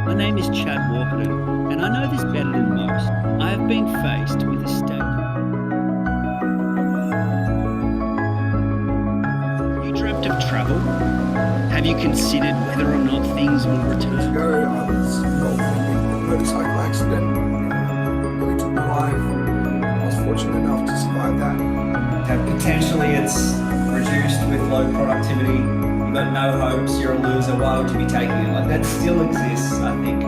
My name is Chad Walkerton, and I know this better than most. I have been faced with a state. Have you dreamt of travel? Have you considered whether or not things will return? Ago, I was involved in a motorcycle accident. Really took my life. I was fortunate enough to survive that. And potentially it's reduced with low productivity. You've got no hopes, you're a loser, why would you be taking it? Like, that still exists, I think.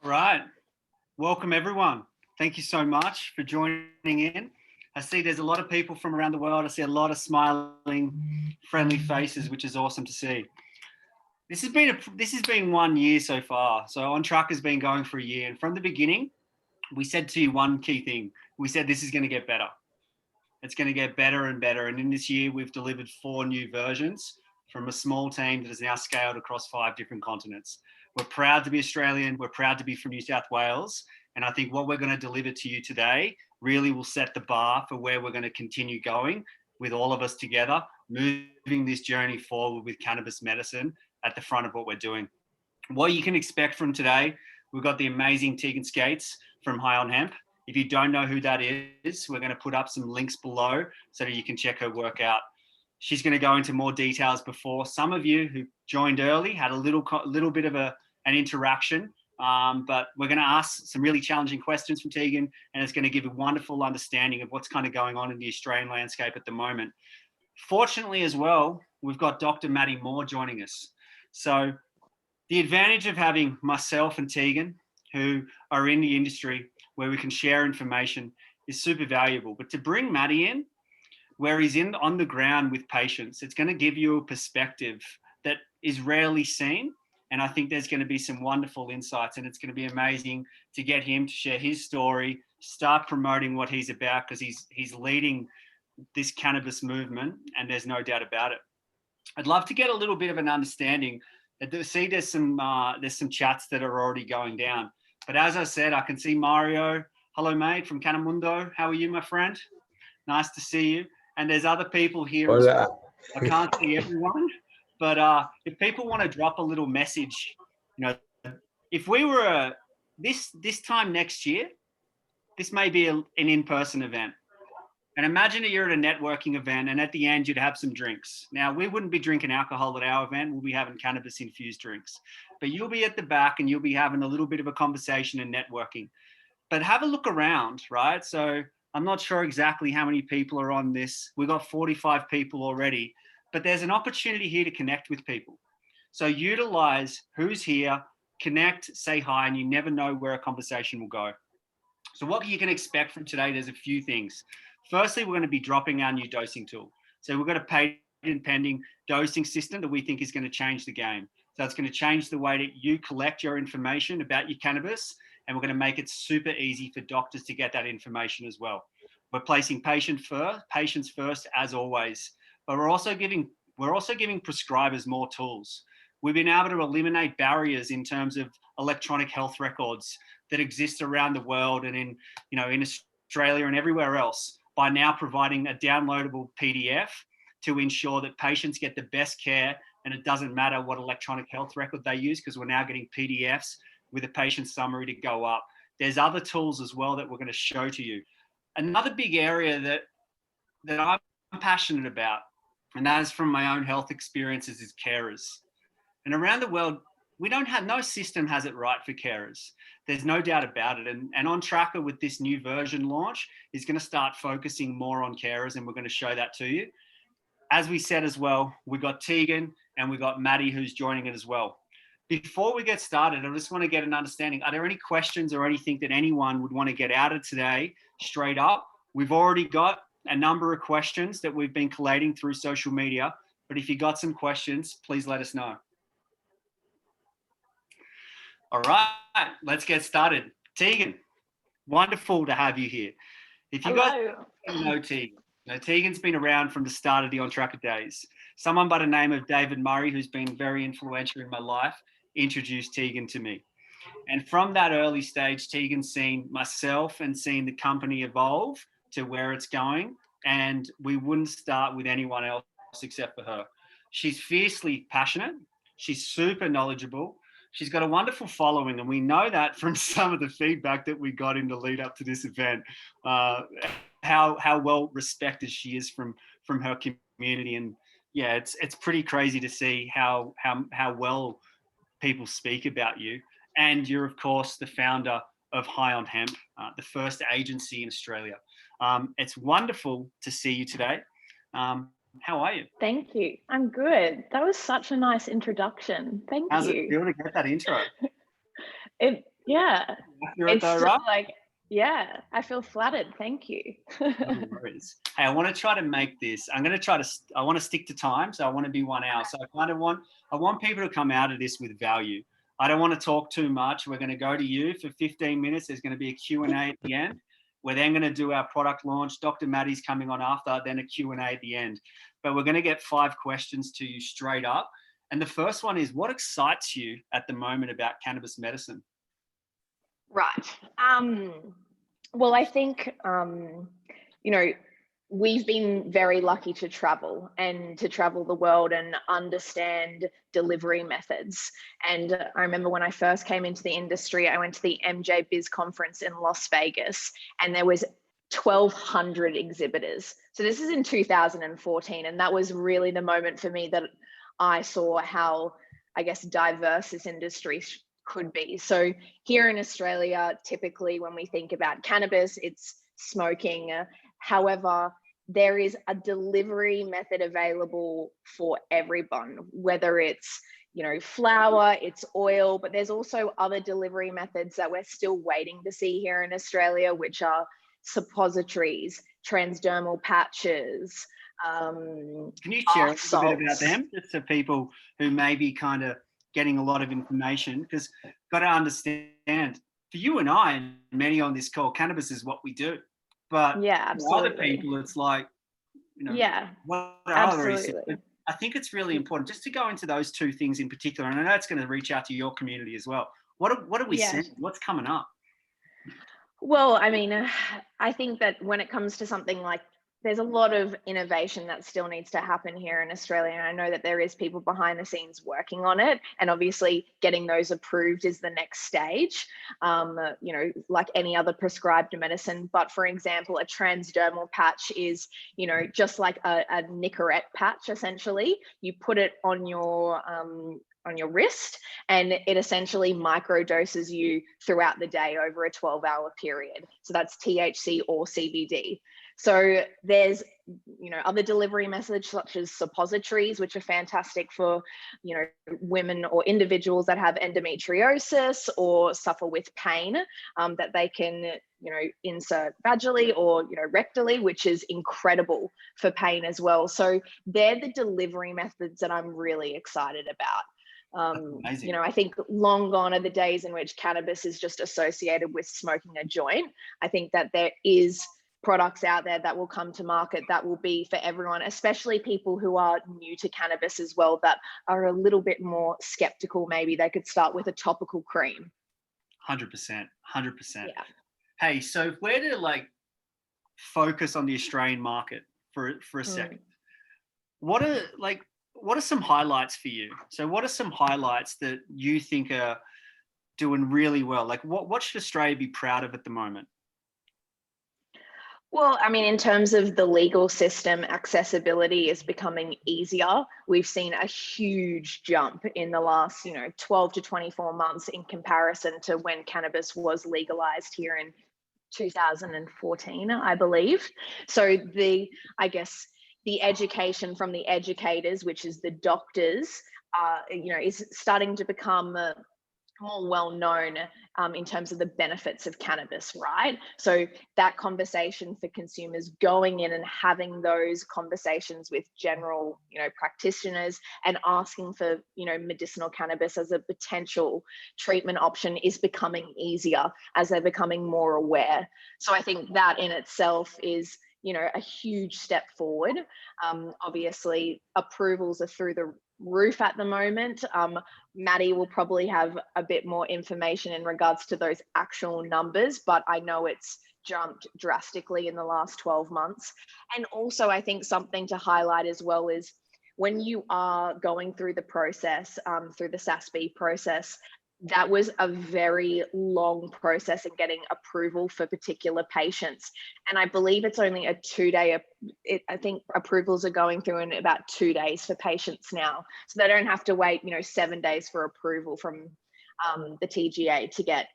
All right. Welcome, everyone. Thank you so much for joining in. I see there's a lot of people from around the world. I see a lot of smiling, friendly faces, which is awesome to see. This has been 1 year so far. So Ontracka has been going for a year. And from the beginning, we said to you one key thing. We said this is going to get better. It's going to get better and better. And in this year, we've delivered 4 new versions from a small team that has now scaled across 5 different continents. We're proud to be Australian. We're proud to be from New South Wales. And I think what we're going to deliver to you today really will set the bar for where we're going to continue going with all of us together, moving this journey forward with cannabis medicine at the front of what we're doing. What you can expect from today, we've got the amazing Tegan Scates from High on Hemp. If you don't know who that is, we're going to put up some links below so that you can check her work out. She's going to go into more details before. Some of you who joined early had a little bit of an interaction, but we're going to ask some really challenging questions from Tegan, and it's going to give a wonderful understanding of what's kind of going on in the Australian landscape at the moment. Fortunately as well, we've got Dr. Matty joining us. So the advantage of having myself and Tegan, who are in the industry where we can share information, is super valuable. But to bring Matty in, where he's on the ground with patients, it's going to give you a perspective that is rarely seen. And I think there's going to be some wonderful insights, and it's going to be amazing to get him to share his story, start promoting what he's about, because he's leading this cannabis movement, and there's no doubt about it. I'd love to get a little bit of an understanding. See, there's some chats that are already going down. But as I said, I can see Mario. Hello, mate, from Canamundo. How are you, my friend? Nice to see you. And there's other people here as well. I can't see everyone. But if people want to drop a little message, if we were this time next year, this may be an in-person event. And imagine that you're at a networking event, and at the end you'd have some drinks. Now, we wouldn't be drinking alcohol at our event. We'll be having cannabis-infused drinks. But you'll be at the back, and you'll be having a little bit of a conversation and networking. But have a look around, right? So I'm not sure exactly how many people are on this. We've got 45 people already. But there's an opportunity here to connect with people. So utilize who's here, connect, say hi, and you never know where a conversation will go. So what you can expect from today, there's a few things. Firstly, we're going to be dropping our new dosing tool. So we've got a patent pending dosing system that we think is going to change the game. So it's going to change the way that you collect your information about your cannabis, and we're going to make it super easy for doctors to get that information as well. We're placing patients first, as always. But we're also giving prescribers more tools. We've been able to eliminate barriers in terms of electronic health records that exist around the world and in Australia and everywhere else by now providing a downloadable PDF to ensure that patients get the best care, and it doesn't matter what electronic health record they use, because we're now getting PDFs with a patient summary to go up. There's other tools as well that we're going to show to you. Another big area that I'm passionate about, and that is from my own health experiences, is carers. And around the world, no system has it right for carers. There's no doubt about it. And Ontracka, with this new version launch, is going to start focusing more on carers, and we're going to show that to you. As we said as well, we've got Tegan and we've got Matty who's joining it as well. Before we get started, I just want to get an understanding. Are there any questions or anything that anyone would want to get out of today straight up? We've already got a number of questions that we've been collating through social media, but if you got some questions, please let us know. All right, let's get started. Tegan, wonderful to have you here. If you guys know Tegan, Tegan's been around from the start of the Ontracka days. Someone by the name of David Murray, who's been very influential in my life, introduced Tegan to me. And from that early stage, Tegan's seen myself and seen the company evolve to where it's going. And we wouldn't start with anyone else except for her. She's fiercely passionate. She's super knowledgeable. She's got a wonderful following. And we know that from some of the feedback that we got in the lead up to this event, how well respected she is from her community. And yeah, it's pretty crazy to see how well people speak about you. And you're, of course, the founder of High on Hemp, the first agency in Australia. It's wonderful to see you today. How are you? Thank you. I'm good. That was such a nice introduction. Thank How's you. it feel to get that intro? Yeah. It's Still right? like, yeah, I feel flattered. Thank you. No worries. Hey, I want to try to make this. I want to stick to time, so I want to be 1 hour. So I want people to come out of this with value. I don't want to talk too much. We're going to go to you for 15 minutes. There's going to be a Q&A at the end. We're then going to do our product launch. Dr. Matty's coming on after, then a Q&A at the end. But we're going to get 5 questions to you straight up. And the first one is, what excites you at the moment about cannabis medicine? Right. Well, I think, we've been very lucky to travel the world and understand delivery methods. And I remember when I first came into the industry, I went to the MJ Biz conference in Las Vegas, and there was 1,200 exhibitors. So this is in 2014. And that was really the moment for me that I saw how, I guess, diverse this industry could be. So here in Australia, typically when we think about cannabis, it's smoking. However, there is a delivery method available for everyone, whether it's, flower, it's oil, but there's also other delivery methods that we're still waiting to see here in Australia, which are suppositories, transdermal patches. Can you share a bit about them, just so people who may be kind of getting a lot of information? Because got to understand, for you and I and many on this call, cannabis is what we do. But yeah, absolutely. For other people, it's like, yeah, what are absolutely. I think it's really important just to go into those 2 things in particular. And I know it's going to reach out to your community as well. What are we seeing? What's coming up? Well, I mean, I think that when it comes to something like, there's a lot of innovation that still needs to happen here in Australia. And I know that there is people behind the scenes working on it. And obviously getting those approved is the next stage, like any other prescribed medicine. But for example, a transdermal patch is, just like a Nicorette patch, essentially. You put it on your wrist, and it essentially microdoses you throughout the day over a 12-hour period. So that's THC or CBD. So there's, other delivery methods such as suppositories, which are fantastic for, women or individuals that have endometriosis or suffer with pain, that they can, insert vaginally or, rectally, which is incredible for pain as well. So they're the delivery methods that I'm really excited about. I think long gone are the days in which cannabis is just associated with smoking a joint. I think that there is products out there that will come to market that will be for everyone, especially people who are new to cannabis as well, that are a little bit more skeptical. Maybe they could start with a topical cream. 100%. Yeah. Hey, so if we're to focus on the Australian market for a second, what are some highlights for you? So what are some highlights that you think are doing really well? What should Australia be proud of at the moment? Well, I mean, in terms of the legal system, accessibility is becoming easier. We've seen a huge jump in the last, 12 to 24 months in comparison to when cannabis was legalized here in 2014, I believe. So the education from the educators, which is the doctors, is starting to become more well-known in terms of the benefits of cannabis, right? So that conversation for consumers, going in and having those conversations with general, practitioners and asking for, medicinal cannabis as a potential treatment option is becoming easier as they're becoming more aware. So I think that in itself is, a huge step forward. Obviously, approvals are through the roof at the moment. Matty will probably have a bit more information in regards to those actual numbers, but I know it's jumped drastically in the last 12 months. And also, I think something to highlight as well is when you are going through the process, through the SASB process, that was a very long process in getting approval for particular patients. And I believe it's only a 2-day, I think approvals are going through in about 2 days for patients now. So they don't have to wait, 7 days for approval from the TGA to get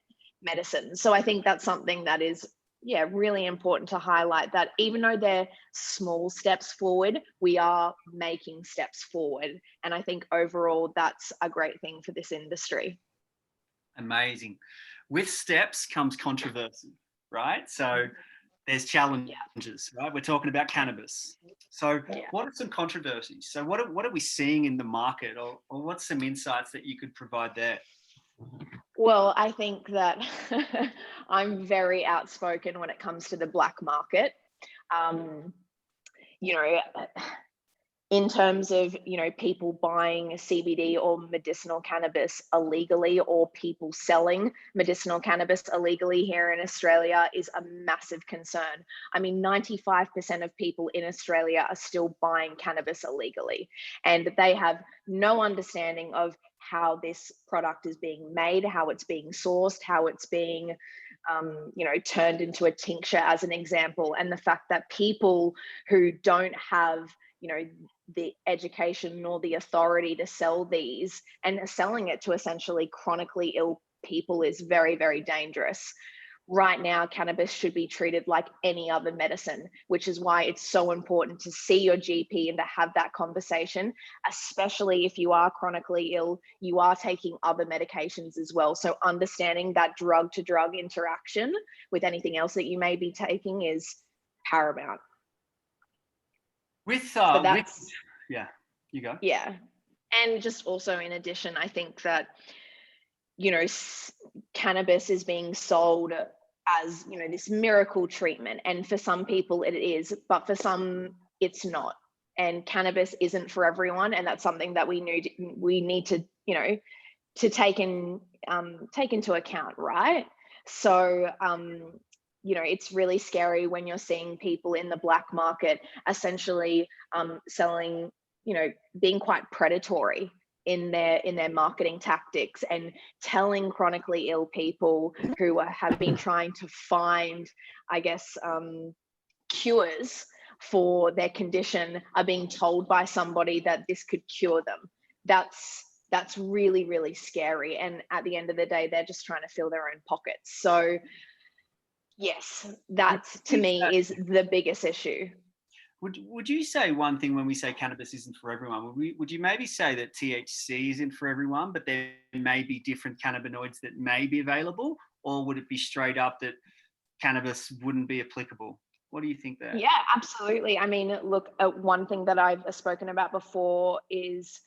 medicine. So I think that's something that is, really important to highlight, that even though they're small steps forward, we are making steps forward. And I think overall, that's a great thing for this industry. Amazing. With steps comes controversy, right? So there's challenges, right? We're talking about cannabis. So what are some controversies? So what are we seeing in the market, or what's some insights that you could provide there? Well, I think that I'm very outspoken when it comes to the black market. In terms of, people buying CBD or medicinal cannabis illegally, or people selling medicinal cannabis illegally here in Australia, is a massive concern. I mean, 95% of people in Australia are still buying cannabis illegally, and they have no understanding of how this product is being made, how it's being sourced, how it's being turned into a tincture, as an example. And the fact that people who don't have the education nor the authority to sell these and are selling it to essentially chronically ill people is very, very dangerous. Right now, cannabis should be treated like any other medicine, which is why it's so important to see your GP and to have that conversation, especially if you are chronically ill, you are taking other medications as well. So understanding that drug to drug interaction with anything else that you may be taking is paramount. You go. Yeah. And just also, in addition, I think that, cannabis is being sold as, this miracle treatment. And for some people it is, but for some it's not. And cannabis isn't for everyone. And that's something that we need to, to take into account, right? So, it's really scary when you're seeing people in the black market essentially selling, being quite predatory in their marketing tactics, and telling chronically ill people who have been trying to find, I guess, cures for their condition, are being told by somebody that this could cure them. That's really, really scary. And at the end of the day, they're just trying to fill their own pockets. So yes, that to me is the biggest issue. Would you say one thing when we say cannabis isn't for everyone? Would you maybe say that THC isn't for everyone, but there may be different cannabinoids that may be available? Or would it be straight up that cannabis wouldn't be applicable? What do you think there? Yeah, absolutely. I mean, look, one thing that I've spoken about before is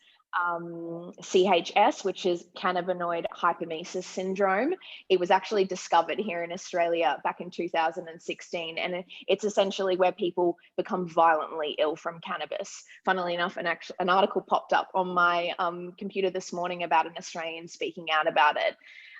CHS, which is cannabinoid hypermesis syndrome. It was actually discovered here in Australia back in 2016, and it's essentially where people become violently ill from cannabis. Funnily enough, an article popped up on my computer this morning about an Australian speaking out about it.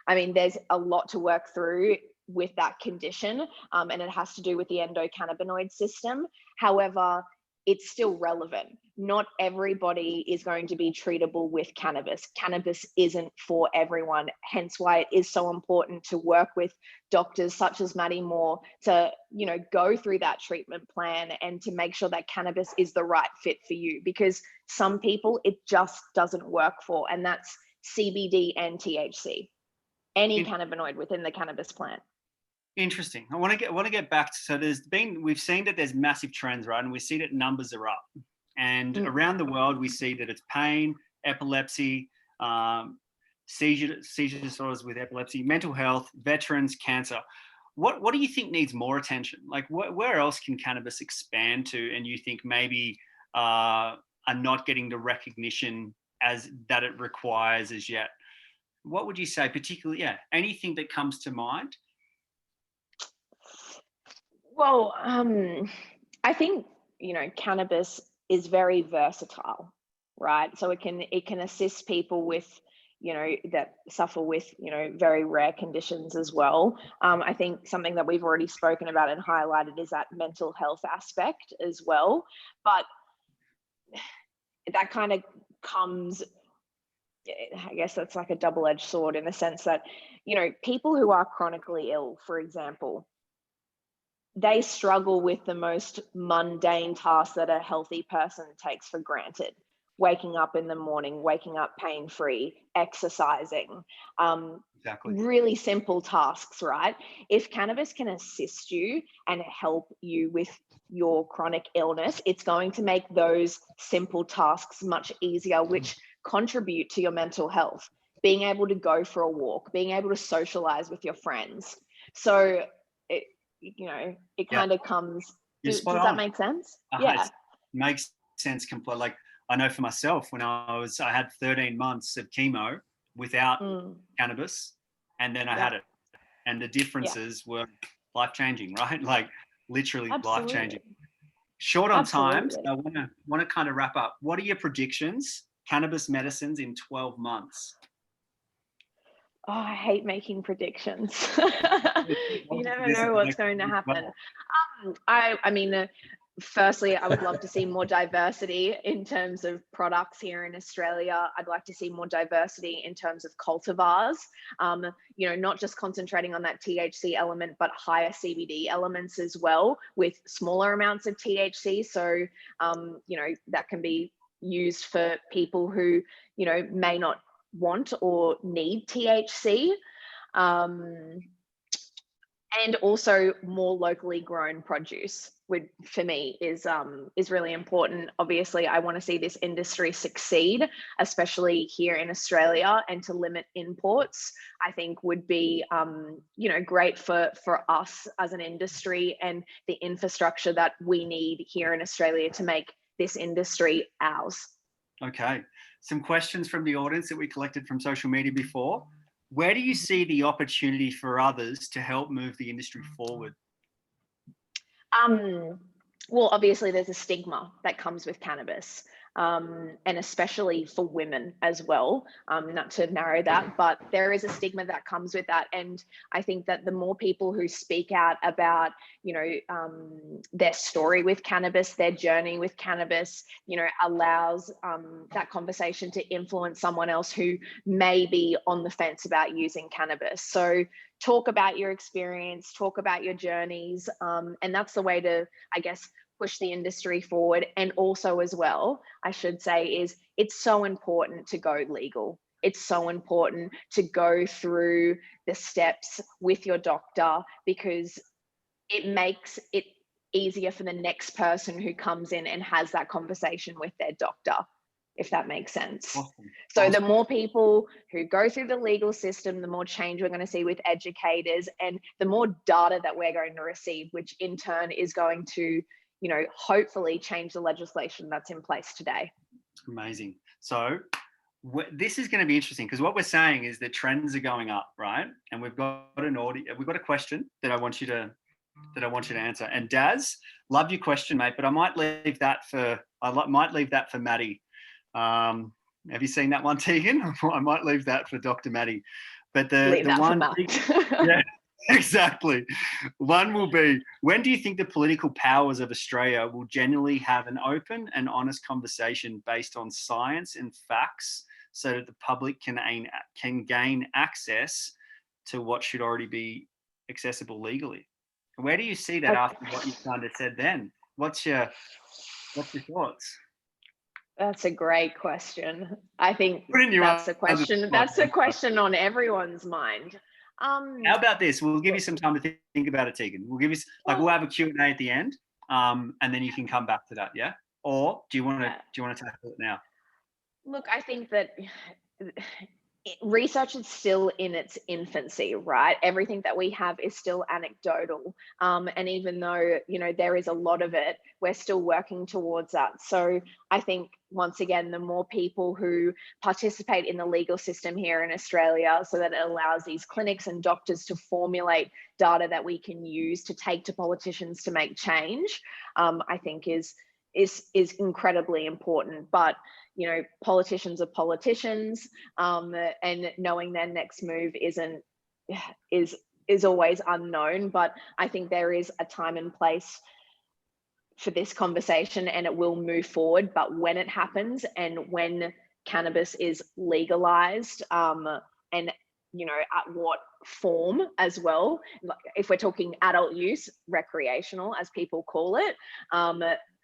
I mean, there's a lot to work through with that condition, and it has to do with the endocannabinoid system. However, it's still relevant. Not everybody is going to be treatable with cannabis. Cannabis isn't for everyone, hence why it is so important to work with doctors such as Matty Moore to, go through that treatment plan and to make sure that cannabis is the right fit for you, because some people it just doesn't work for, and that's CBD and THC, any cannabinoid within the cannabis plant. Interesting. I want to get back to, so we've seen that there's massive trends, right? And we see that numbers are up. And around the world, we see that it's pain, epilepsy, seizure disorders with epilepsy, mental health, veterans, cancer. What do you think needs more attention? Like, where else can cannabis expand to, and you think maybe are not getting the recognition as that it requires as yet? What would you say, particularly, anything that comes to mind? Well, I think, cannabis is very versatile. right? So it can assist people with, that suffer with, very rare conditions as well. I think something that we've already spoken about and highlighted is that mental health aspect as well. But that kind of comes, I guess that's like a double-edged sword in the sense that, people who are chronically ill, for example, they struggle with the most mundane tasks that a healthy person takes for granted. Waking up in the morning, waking up pain-free, exercising, Exactly. really simple tasks, right? If cannabis can assist you and help you with your chronic illness, it's going to make those simple tasks much easier, which contribute to your mental health. Being able to go for a walk, being able to socialize with your friends. So it kind of comes. Does that make sense? Yeah. It makes sense completely. Like, I know for myself, when I had 13 months of chemo without cannabis, and then I had it, and the differences were life-changing, right? Like, literally life-changing. Short on time, so I want to kind of wrap up. What are your predictions? Cannabis medicines in 12 months. Oh, I hate making predictions. You never know what's going to happen. I mean, firstly, I would love to see more diversity in terms of products here in Australia. I'd like to see more diversity in terms of cultivars, not just concentrating on that THC element, but higher CBD elements as well with smaller amounts of THC. So, that can be used for people who, may not want or need THC. And also more locally grown produce for me is really important. Obviously, I want to see this industry succeed, especially here in Australia, and to limit imports, I think would be, great for us as an industry and the infrastructure that we need here in Australia to make this industry ours. Okay. Some questions from the audience that we collected from social media before. Where do you see the opportunity for others to help move the industry forward? Well, obviously there's a stigma that comes with cannabis, and especially for women as well, not to narrow that, but there is a stigma that comes with that. And I think that the more people who speak out about, their story with cannabis, their journey with cannabis, allows that conversation to influence someone else who may be on the fence about using cannabis. So talk about your experience, talk about your journeys, and that's the way to, I guess, push the industry forward. And also as well, I should say, is it's so important to go legal. It's so important to go through the steps with your doctor, because it makes it easier for the next person who comes in and has that conversation with their doctor, if that makes sense. Awesome. So the more people who go through the legal system, the more change we're going to see with educators, and the more data that we're going to receive, which in turn is going to, hopefully change the legislation that's in place today. Amazing. So this is going to be interesting, because what we're saying is the trends are going up, right? And we've got a question that I want you to answer. And Daz, love your question, mate, but I might leave that for Matty. Have you seen that one, Tegan? I might leave that for Dr. Matty. But the one, yeah, exactly. One will be, when do you think the political powers of Australia will genuinely have an open and honest conversation based on science and facts, so that the public can gain access to what should already be accessible legally? Where do you see that after what you kind of said then? What's your thoughts? That's a great question. I think that's a question on everyone's mind. How about this? We'll give you some time to think about it, Tegan. We'll give you we'll have a Q&A at the end, and then you can come back to that. Yeah. Or do you want to tackle it now? Look, I think that research is still in its infancy, right? Everything that we have is still anecdotal. And even though, there is a lot of it, we're still working towards that. So I think, once again, the more people who participate in the legal system here in Australia, so that it allows these clinics and doctors to formulate data that we can use to take to politicians to make change, I think is is incredibly important. But you know, politicians are politicians, and knowing their next move is always unknown. But I think there is a time and place for this conversation, and it will move forward. But when it happens, and when cannabis is legalized, and you know, at what form as well, like if we're talking adult use, recreational as people call it,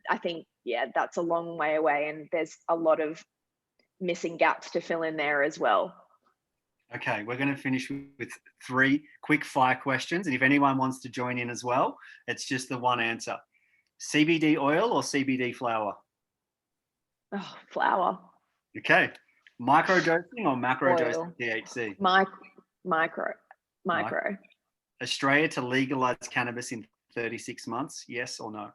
I think, yeah, that's a long way away, and there's a lot of missing gaps to fill in there as well. Okay, we're going to finish with 3 quick fire questions, and if anyone wants to join in as well, it's just the one answer. CBD oil or CBD flower? Oh, flower. Okay. Microdosing or macrodosing Oil. THC? Micro. Australia to legalize cannabis in 36 months, yes or no?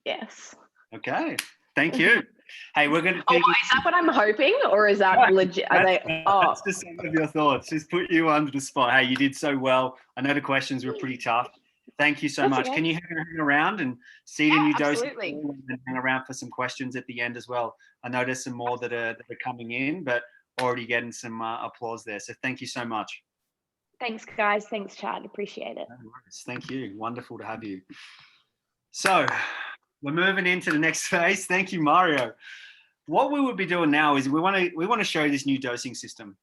Yes. Okay, thank you. Hey, we're going to... Oh, is that what I'm hoping, or is that legit? That's just some of your thoughts. Just put you under the spot. Hey, you did so well. I know the questions were pretty tough. Thank you so much. Okay. Can you hang around and see the new dose absolutely. and hang around for some questions at the end as well? I know there's some more that are coming in, but already getting some applause there. So thank you so much. Thanks, guys. Thanks, Chad. Appreciate it. No worries. Thank you. Wonderful to have you. So we're moving into the next phase. Thank you, Mario. What we would be doing now is we want to show this new dosing system.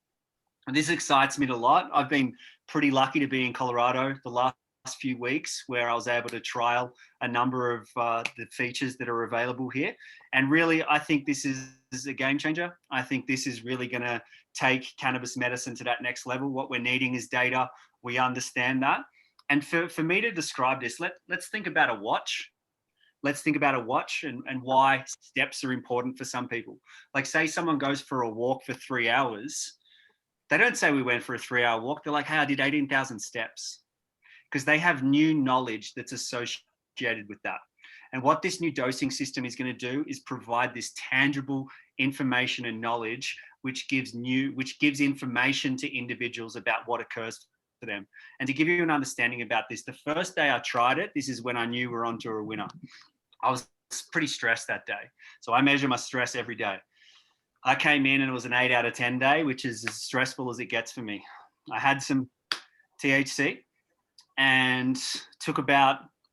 And this excites me a lot. I've been pretty lucky to be in Colorado the last few weeks, where I was able to trial a number of the features that are available here. And really, I think this is a game changer. I think this is really going to take cannabis medicine to that next level. What we're needing is data. We understand that. And for me to describe this, let's think about a watch. Let's think about a watch and why steps are important for some people. Like, say someone goes for a walk for 3 hours. They don't say we went for a 3-hour walk. They're like, hey, I did 18,000 steps. Because they have new knowledge that's associated with that. And what this new dosing system is going to do is provide this tangible information and knowledge, which gives information to individuals about what occurs for them. And to give you an understanding about this, the first day I tried it, this is when I knew we're onto a winner. I was pretty stressed that day. So I measure my stress every day. I came in and it was an 8 out of 10 day, which is as stressful as it gets for me. I had some THC. And took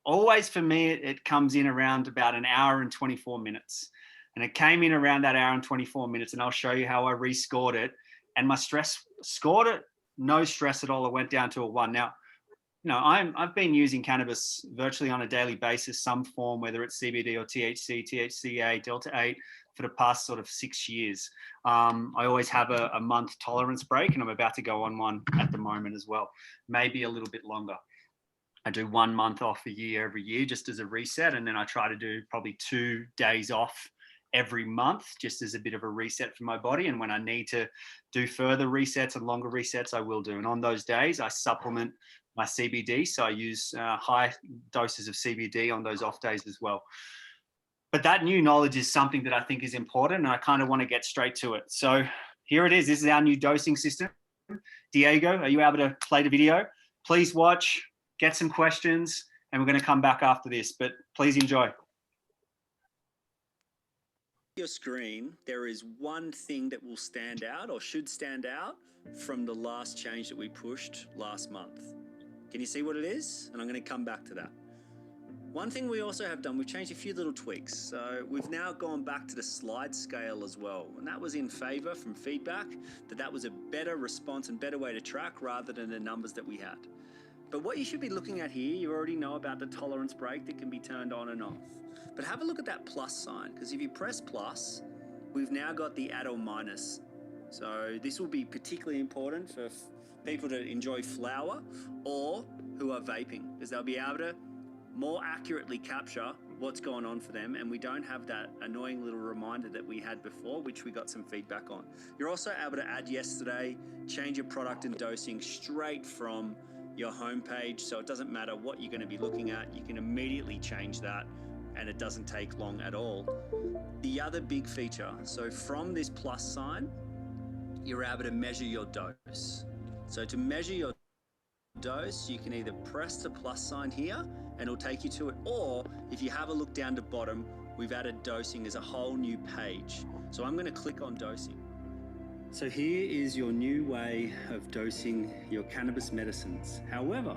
always for me, it comes in around about an hour and 24 minutes. And it came in around that hour and 24 minutes. And I'll show you how I rescored it. And my stress scored it, no stress at all. It went down to a 1. Now, you know, I've been using cannabis virtually on a daily basis, some form, whether it's CBD or THC, THCA, Delta 8, for the past sort of 6 years. I always have a month tolerance break, and I'm about to go on one at the moment as well, maybe a little bit longer. I do 1 month off a year every year just as a reset. And then I try to do probably 2 days off every month just as a bit of a reset for my body. And when I need to do further resets and longer resets, I will do. And on those days, I supplement my CBD. So I use high doses of CBD on those off days as well. But that new knowledge is something that I think is important. And I kind of want to get straight to it. So here it is. This is our new dosing system. Diego, are you able to play the video? Please watch. Get some questions, and we're going to come back after this, but please enjoy. Your screen, there is one thing that will stand out or should stand out from the last change that we pushed last month. Can you see what it is? And I'm going to come back to that. One thing we also have done, we've changed a few little tweaks. So we've now gone back to the slide scale as well. And that was in favor from feedback, that was a better response and better way to track rather than the numbers that we had. But what you should be looking at here, you already know about the tolerance break that can be turned on and off. But have a look at that plus sign, because if you press plus, we've now got the add or minus. So this will be particularly important for people to enjoy flower or who are vaping, because they'll be able to more accurately capture what's going on for them, and we don't have that annoying little reminder that we had before, which we got some feedback on. You're also able to add yesterday, change your product and dosing straight from your homepage, so it doesn't matter what you're going to be looking at, you can immediately change that and it doesn't take long at all. The other big feature, so from this plus sign, you're able to measure your dose. So to measure your dose, you can either press the plus sign here and it'll take you to it, or if you have a look down to bottom, we've added dosing as a whole new page. So I'm going to click on dosing. So here is your new way of dosing your cannabis medicines. However,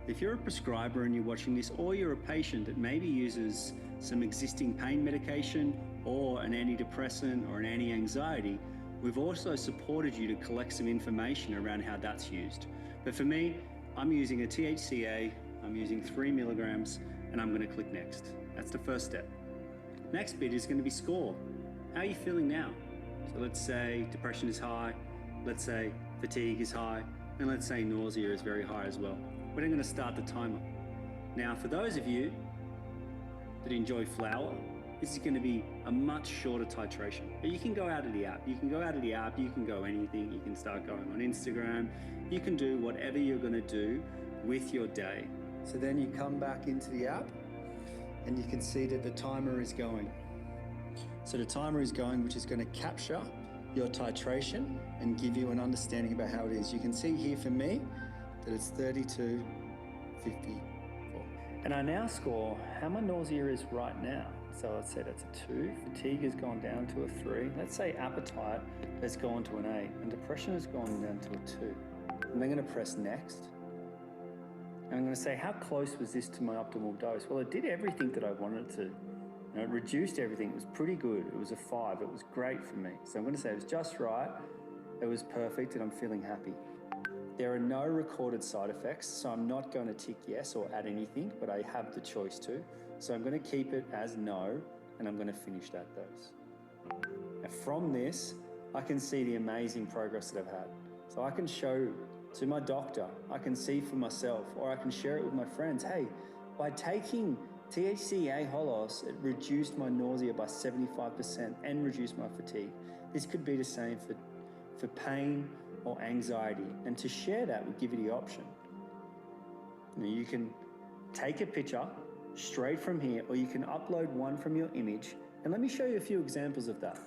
if you're a prescriber and you're watching this, or you're a patient that maybe uses some existing pain medication or an antidepressant or an anti-anxiety, we've also supported you to collect some information around how that's used. But for me, I'm using a THCA, I'm using 3 milligrams, and I'm going to click next. That's the first step. Next bit is going to be score. How are you feeling now? So let's say depression is high, let's say fatigue is high, and let's say nausea is very high as well. We're then going to start the timer. Now, for those of you that enjoy flower, this is going to be a much shorter titration. But you can go out of the app. You can go out of the app, you can go anything. You can start going on Instagram. You can do whatever you're going to do with your day. So then you come back into the app and you can see that the timer is going. So the timer is going, which is going to capture your titration and give you an understanding about how it is. You can see here for me that it's 32.54. And I now score how my nausea is right now. So let's say that's a 2, fatigue has gone down to a 3. Let's say appetite has gone to an 8 and depression has gone down to a 2. I'm then going to press next. And I'm going to say, how close was this to my optimal dose? Well, it did everything that I wanted it to. You know, it reduced everything. It was pretty good. It was a 5. It was great for me. So I'm going to say it was just right. It was perfect and I'm feeling happy. There are no recorded side effects, so I'm not going to tick yes or add anything, but I have the choice to. So I'm going to keep it as no, and I'm going to finish that dose. Now from this, I can see the amazing progress that I've had. So I can show to my doctor, I can see for myself, or I can share it with my friends. Hey, by taking THCA Holos, it reduced my nausea by 75% and reduced my fatigue. This could be the same for pain or anxiety, and to share that would give you the option. You can take a picture straight from here, or you can upload one from your image, and let me show you a few examples of that.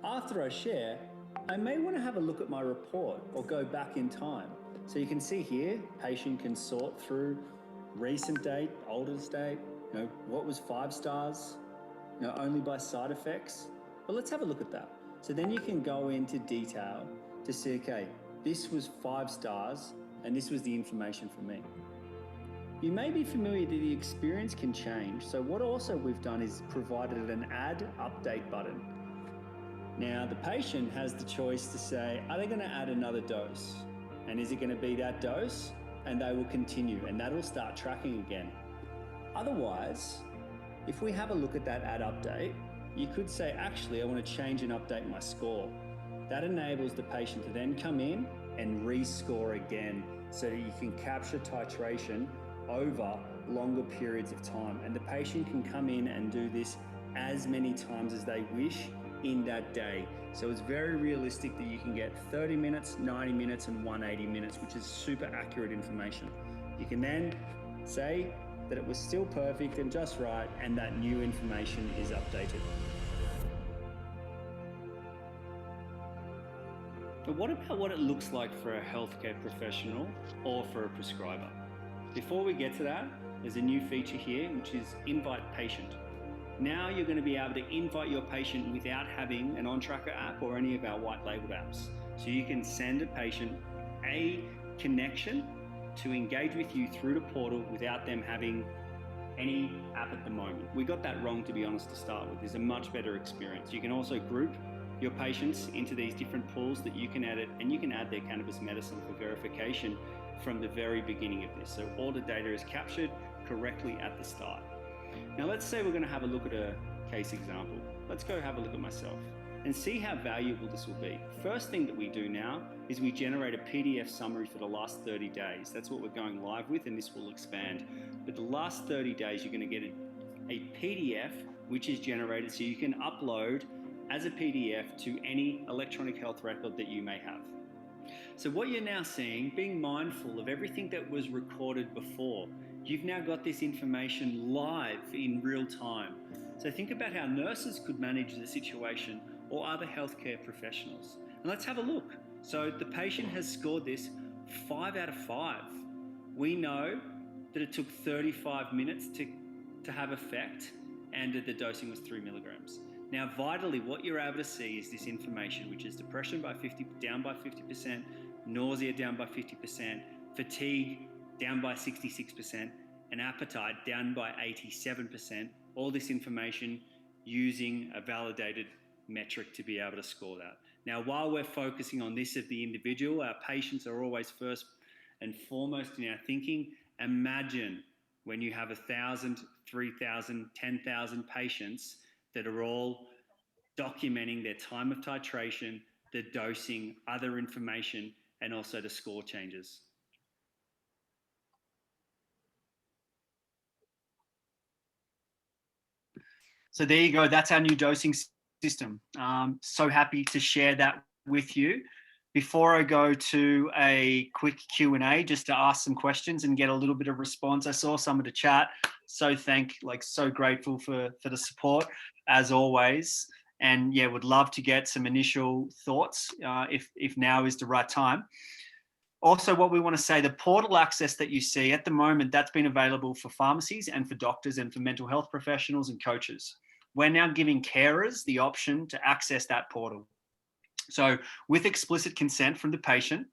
After I share, I may want to have a look at my report or go back in time. So you can see here, patient can sort through recent date, oldest date, what was 5 stars, only by side effects. But let's have a look at that. So then you can go into detail to see, okay, this was 5 stars and this was the information for me. You may be familiar that the experience can change. So what also we've done is provided an add update button. Now the patient has the choice to say, are they going to add another dose? And is it going to be that dose? And they will continue, and that'll start tracking again. Otherwise, if we have a look at that add update, you could say, actually, I want to change and update my score. That enables the patient to then come in and rescore again so that you can capture titration over longer periods of time. And the patient can come in and do this as many times as they wish in that day. So it's very realistic that you can get 30 minutes, 90 minutes, and 180 minutes, which is super accurate information. You can then say that it was still perfect and just right, and that new information is updated. But what about what it looks like for a healthcare professional or for a prescriber? Before we get to that, there's a new feature here, which is invite patient. Now you're going to be able to invite your patient without having an Ontracka app or any of our white labeled apps. So you can send a patient a connection to engage with you through the portal without them having any app at the moment. We got that wrong, to be honest, to start with. There's a much better experience. You can also group your patients into these different pools that you can edit, and you can add their cannabis medicine for verification from the very beginning of this. So all the data is captured correctly at the start. Now let's say we're going to have a look at a case example. Let's go have a look at myself and see how valuable this will be. First thing that we do now is we generate a PDF summary for the last 30 days. That's what we're going live with, and this will expand. But the last 30 days, you're going to get a PDF which is generated so you can upload as a PDF to any electronic health record that you may have. So what you're now seeing, being mindful of everything that was recorded before, you've now got this information live in real time. So think about how nurses could manage the situation or other healthcare professionals. And let's have a look. So the patient has scored this 5 out of 5. We know that it took 35 minutes to have effect, and that the dosing was 3 milligrams. Now, vitally, what you're able to see is this information, which is depression down by 50%, nausea down by 50%, fatigue down by 66%, and appetite down by 87%. All this information using a validated metric to be able to score that. Now, while we're focusing on this of the individual, our patients are always first and foremost in our thinking. Imagine when you have 1,000, 3,000, 10,000 patients that are all documenting their time of titration, the dosing, other information, and also the score changes. So there you go. That's our new dosing system. So happy to share that with you. Before I go to a quick Q&A, just to ask some questions and get a little bit of response, I saw some of the chat. So so grateful for the support as always. And yeah, would love to get some initial thoughts if now is the right time. Also, what we want to say, the portal access that you see at the moment, that's been available for pharmacies and for doctors and for mental health professionals and coaches. We're now giving carers the option to access that portal. So with explicit consent from the patient,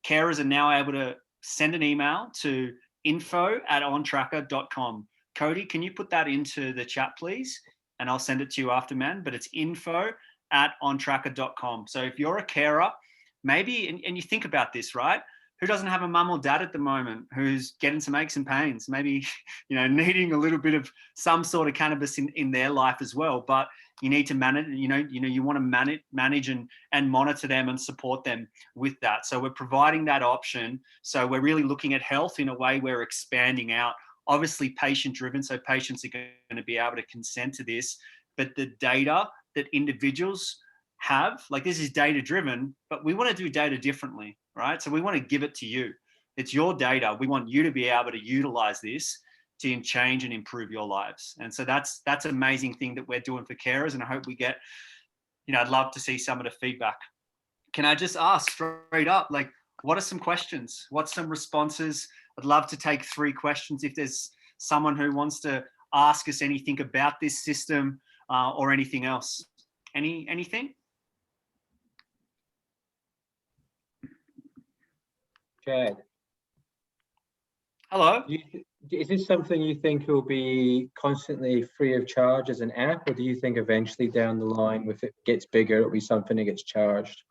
carers are now able to send an email to info@ontracka.com. Cody, can you put that into the chat, please? And I'll send it to you after, man, but it's info@ontracka.com. So if you're a carer, maybe, and you think about this, right? Who doesn't have a mum or dad at the moment who's getting some aches and pains, maybe, needing a little bit of some sort of cannabis in their life as well. But you need to manage, you want to manage and monitor them and support them with that. So we're providing that option. So we're really looking at health in a way we're expanding out, obviously patient driven. So patients are going to be able to consent to this, but the data that individuals have, like this is data driven, but we want to do data differently, right? So we want to give it to you. It's your data. We want you to be able to utilize this to change and improve your lives. And so that's an amazing thing that we're doing for carers. And I hope we get, I'd love to see some of the feedback. Can I just ask straight up, like, what are some questions? What's some responses? I'd love to take 3 questions if there's someone who wants to ask us anything about this system or anything else. Anything? Chad. Hello. Is this something you think will be constantly free of charge as an app, or do you think eventually down the line, if it gets bigger, it'll be something that gets charged?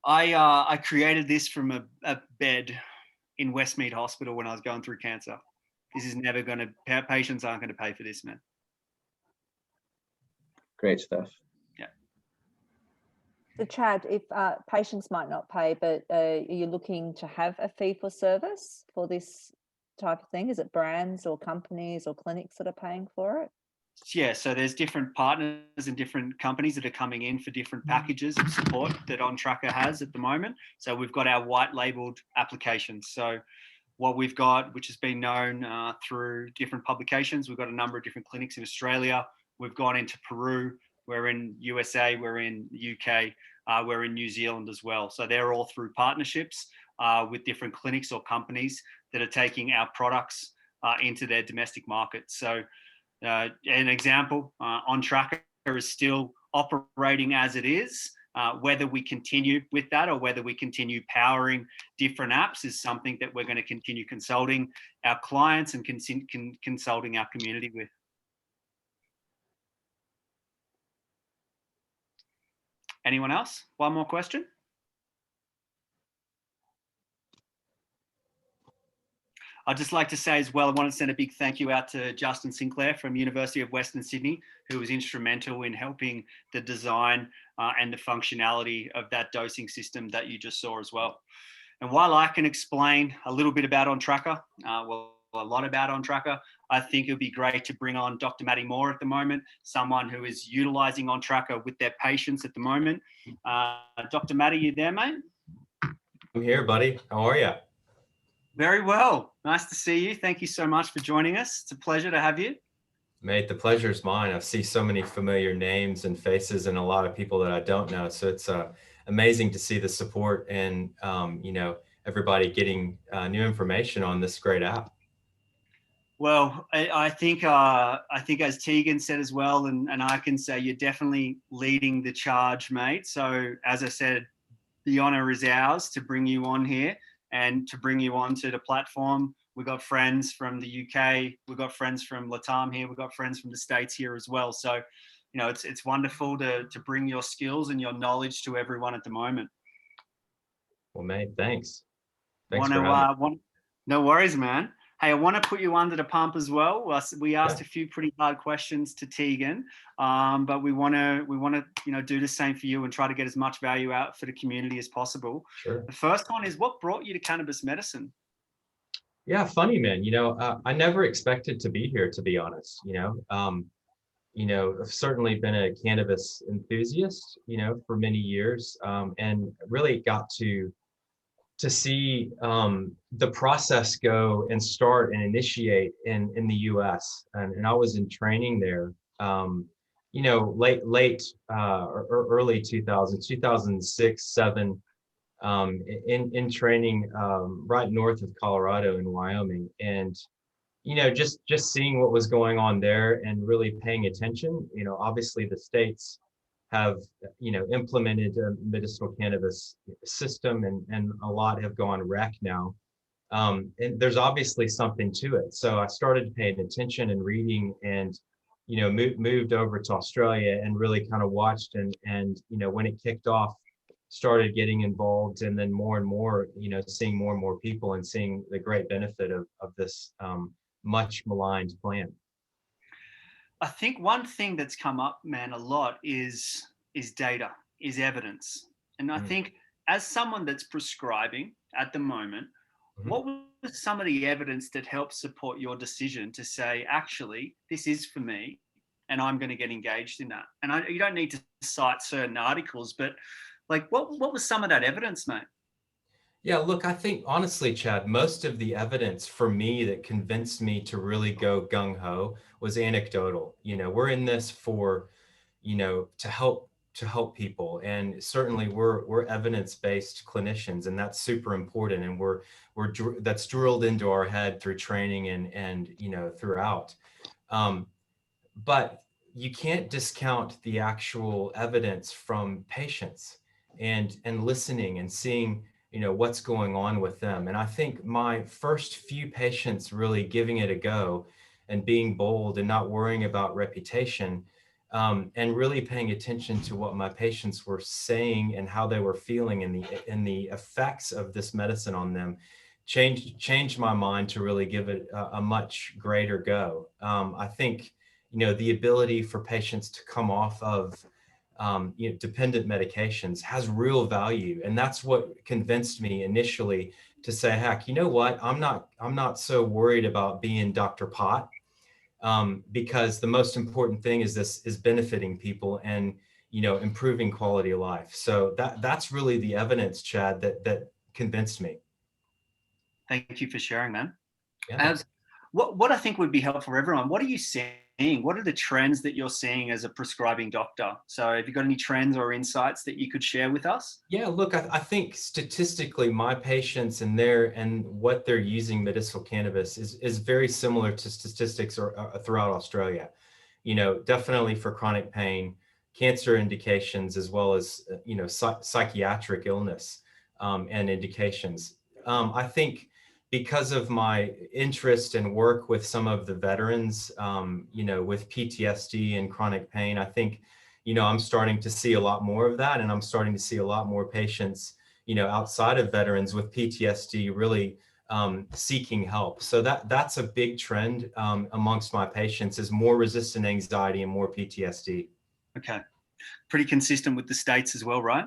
I created this from a bed in Westmead Hospital when I was going through cancer. This is never going to, patients aren't going to pay for this, man. Great stuff. Yeah. So Chad, if patients might not pay, but are you looking to have a fee for service for this type of thing? Is it brands or companies or clinics that are paying for it? Yeah, so there's different partners and different companies that are coming in for different packages of support that Ontracka has at the moment. So we've got our white labeled applications. So what we've got, which has been known through different publications, we've got a number of different clinics in Australia. We've gone into Peru, we're in USA, we're in UK, we're in New Zealand as well. So they're all through partnerships with different clinics or companies that are taking our products into their domestic markets. So an example, Ontracka is still operating as it is. Whether we continue with that or whether we continue powering different apps is something that we're going to continue consulting our clients and consulting our community with. Anyone else? One more question? I'd just like to say as well, I want to send a big thank you out to Justin Sinclair from University of Western Sydney, who was instrumental in helping the design and the functionality of that dosing system that you just saw as well. And while I can explain a little bit about Ontracka, a lot about Ontracka, I think it would be great to bring on Dr. Matty Moore at the moment, someone who is utilizing Ontracka with their patients at the moment. Dr. Matty, you there, mate? I'm here, buddy. How are you? Very well. Nice to see you. Thank you so much for joining us. It's a pleasure to have you. Mate, the pleasure's mine. I see so many familiar names and faces and a lot of people that I don't know. So it's amazing to see the support and, everybody getting new information on this great app. Well, I think as Tegan said as well, and I can say, you're definitely leading the charge, mate. So as I said, the honor is ours to bring you on here and to bring you onto the platform. We've got friends from the UK, we've got friends from Latam here, we've got friends from the States here as well. So, it's wonderful to bring your skills and your knowledge to everyone at the moment. Well, mate, thanks. Thanks for having me. No worries, man. Hey, I want to put you under the pump as well. We asked a few pretty hard questions to Tegan, but we want to do the same for you and try to get as much value out for the community as possible. Sure. The first one is, what brought you to cannabis medicine? Yeah, funny, man. I never expected to be here, to be honest. I've certainly been a cannabis enthusiast, for many years, and really got to see the process go and start and initiate in the US. And I was in training there, late or early 2000s, 2006, 7, in training right north of Colorado in Wyoming. And, just seeing what was going on there and really paying attention. Obviously the states have implemented a medicinal cannabis system, and a lot have gone rec now, and there's obviously something to it. So I started paying attention and reading, and moved over to Australia and really kind of watched, and when it kicked off, started getting involved, and then more and more, seeing more and more people and seeing the great benefit of this much maligned plant. I think one thing that's come up, man, a lot is data, is evidence. And I think as someone that's prescribing at the moment, what was some of the evidence that helps support your decision to say, actually, this is for me and I'm going to get engaged in that? And you don't need to cite certain articles, but what was some of that evidence, mate? Yeah, look, I think honestly, Chad, most of the evidence for me that convinced me to really go gung-ho was anecdotal. We're in this for, to help people. And certainly we're evidence-based clinicians, and that's super important. And that's drilled into our head through training and throughout. But you can't discount the actual evidence from patients and listening and seeing what's going on with them. And I think my first few patients really giving it a go and being bold and not worrying about reputation, and really paying attention to what my patients were saying and how they were feeling and the effects of this medicine on them changed my mind to really give it a much greater go. I think the ability for patients to come off of dependent medications has real value. And that's what convinced me initially to say, heck, you know what? I'm not so worried about being Dr. Pot, because the most important thing is benefiting people and, improving quality of life. So that's really the evidence, Chad, that convinced me. Thank you for sharing, man. Yeah. What I think would be helpful for everyone, what are you seeing? What are the trends that you're seeing as a prescribing doctor? So have you got any trends or insights that you could share with us? Yeah, look, I think statistically, my patients and what they're using medicinal cannabis is very similar to statistics throughout Australia. Definitely for chronic pain, cancer indications, as well as, psychiatric illness and indications. I think because of my interest and work with some of the veterans, with PTSD and chronic pain, I think, I'm starting to see a lot more of that. And I'm starting to see a lot more patients, outside of veterans with PTSD really seeking help. So that's a big trend amongst my patients, is more resistant anxiety and more PTSD. Okay. Pretty consistent with the States as well, right?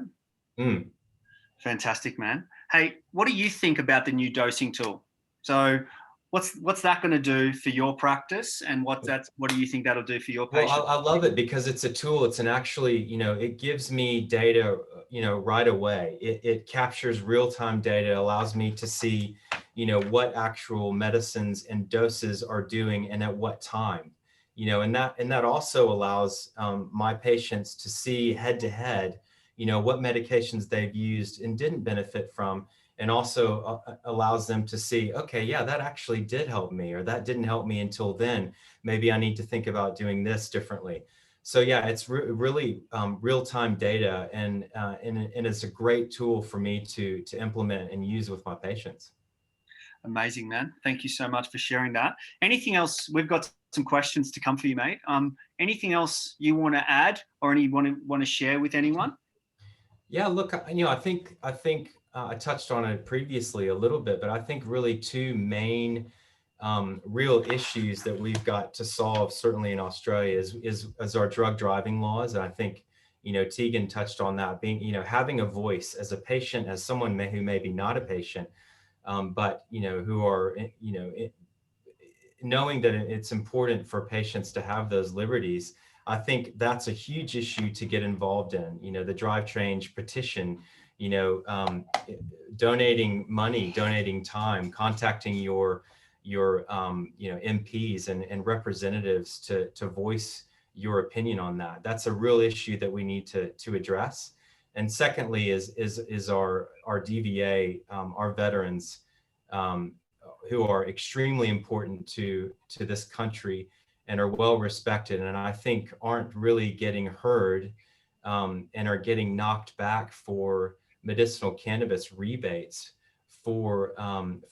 Fantastic, man. Hey, what do you think about the new dosing tool? So what's that going to do for your practice, and what do you think that'll do for your patients? Well, I love it because it's a tool. It's it gives me data, right away. It captures real-time data, allows me to see, what actual medicines and doses are doing and at what time, and that also allows my patients to see head to head, what medications they've used and didn't benefit from, and also allows them to see, okay, yeah, that actually did help me, or that didn't help me until then. Maybe I need to think about doing this differently. So yeah, it's really real-time data, and it's a great tool for me to implement and use with my patients. Amazing, man. Thank you so much for sharing that. Anything else? We've got some questions to come for you, mate. Anything else you want to add, or any want to share with anyone? Yeah, look, I think I touched on it previously a little bit, but I think really two main real issues that we've got to solve, certainly in Australia, is our drug driving laws. And I think, Tegan touched on that, being, having a voice as a patient, as someone who may be not a patient, but, who are, knowing that it's important for patients to have those liberties. I think that's a huge issue to get involved in. The Drive Change petition, donating money, donating time, contacting your MPs and representatives to voice your opinion on that. That's a real issue that we need to address. And secondly is our DVA, our veterans, who are extremely important to this country and are well respected, and I think aren't really getting heard, and are getting knocked back for medicinal cannabis rebates for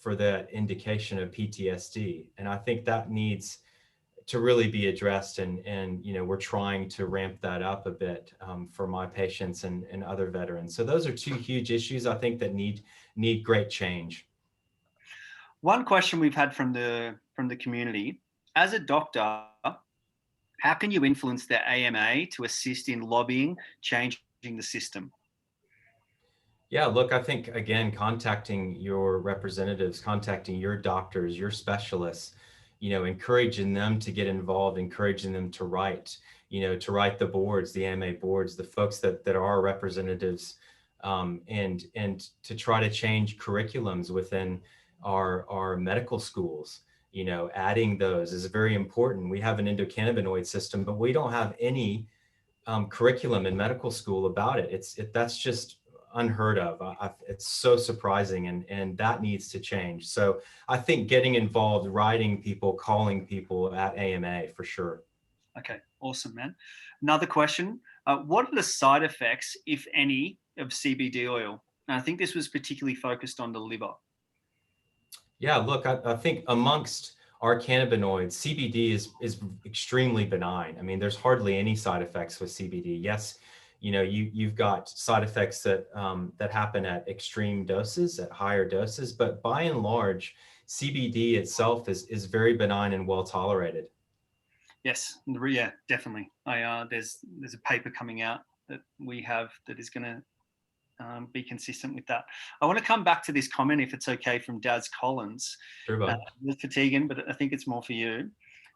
that indication of PTSD. And I think that needs to really be addressed, and we're trying to ramp that up a bit for my patients and other veterans. So those are two huge issues I think that need great change. One question we've had from the community: as a doctor, how can you influence the AMA to assist in lobbying, changing the system? Yeah, look, I think, again, contacting your representatives, contacting your doctors, your specialists, encouraging them to get involved, encouraging them to write the boards, the AMA boards, the folks that are our representatives, and to try to change curriculums within our medical schools. Adding those is very important. We have an endocannabinoid system, but we don't have any curriculum in medical school about it. That's just unheard of. It's so surprising, and that needs to change. So I think getting involved, writing people, calling people at AMA for sure. Okay, awesome, man. Another question: what are the side effects, if any, of CBD oil? And I think this was particularly focused on the liver. Yeah, look, I think amongst our cannabinoids, CBD is extremely benign. I mean, there's hardly any side effects with CBD. Yes, you've got side effects that happen at extreme doses, at higher doses, but by and large, CBD itself is very benign and well tolerated. Yes, yeah, definitely. There's a paper coming out that we have that is going to be consistent with that. I want to come back to this comment, if it's okay, from Daz Collins. Sure, bud. For Tegan, but I think it's more for you.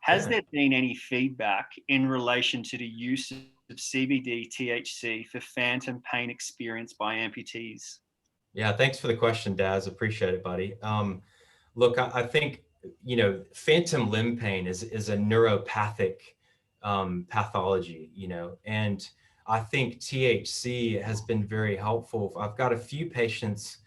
Has there been any feedback in relation to the use of CBD THC for phantom pain experienced by amputees? Yeah, thanks for the question, Daz. Appreciate it, buddy. Look, I think, phantom limb pain is a neuropathic pathology, and I think THC has been very helpful. I've got a few patients